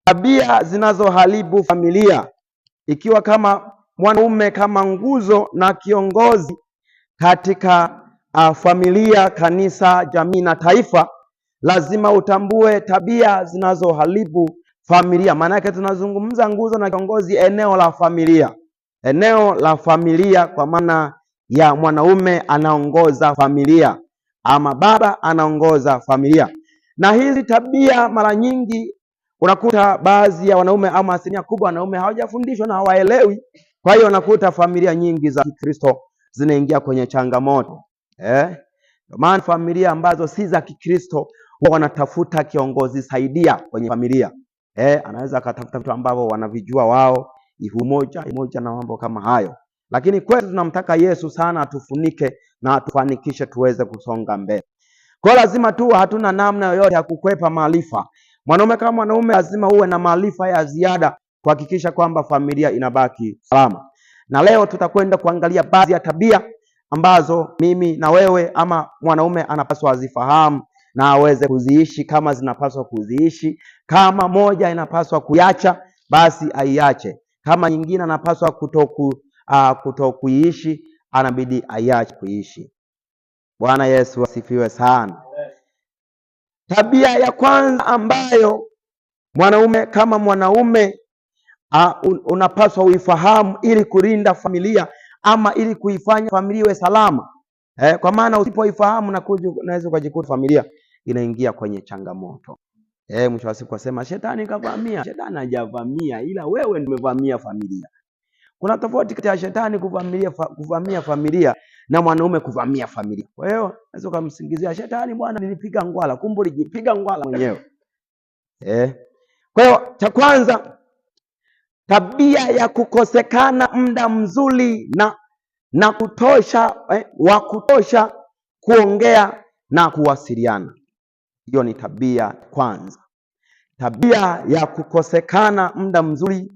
tabia zinazoharibu familia. Ikiwa kama mwanaume kama nguzo na kiongozi katika familia, kanisa, jamii na taifa, lazima utambue tabia zinazoharibu familia. Maana yake tunazungumza nguzo na kiongozi eneo la familia. Eneo la familia kwa maana ya mwanaume anaongoza familia ama baba anaongoza familia. Na hizi tabia mara nyingi unakuta baadhi ya wanaume ama asilimia kubwa wanaume hawajafundishwa na hawaelewi. Kwa hiyo unakuta familia nyingi za Kikristo zinaingia kwenye changamoto. Maana familia ambazo si za Kikristo wanatafuta kiongozi saidia kwenye familia. Anaweza akatafuta vitu ambavyo wanavijua wao, umoja na mambo kama hayo. Lakini kwetu tunamtaka Yesu sana atufunike na atufanikishe tuweze kusonga mbele. Kwa lazima tu hatuna namna yoyote ya kukwepa maarifa. Mwanaume kama mwanaume lazima uwe na maarifa ya ziada kuhakikisha kwamba familia inabaki salama. Na leo tutakwenda kuangalia baadhi ya tabia ambazo mimi na wewe ama mwanaume anapaswa azifahamu na aweze kuziishi kama zinapaswa kuziishi. Kama moja inapaswa kuiacha, basi aiache. Kama nyingine anapaswa kutokuiishi, anabidi aiache kuiishi. Bwana Yesu asifiwe sana. Tabia ya kwanza ambayo mwanaume kama mwanaume unapaswa uifahamu ili kulinda familia ama ili kuifanya familia iwe salama. Kwa maana usipoifahamu na unaweza kujikuta familia inaingia kwenye changamoto. Mwisho wa siku asema shetani kavamia. Shetani hajavamia, ila wewe ndio umevamia familia. Kuna tofauti kati ya shetani kuvamia familia na mwanaume kuvamia familia. Kwa hiyo unaweza kumsingizia shetani, bwana nilipiga ngwala, kumbe ulijipiga ngwala mwenyewe. Kwa hiyo cha kwanza, tabia ya kukosekana muda mzuri na kutosha wa kutosha kuongea na kuwasiliana. Hiyo ni tabia kwanza. Tabia ya kukosekana muda mzuri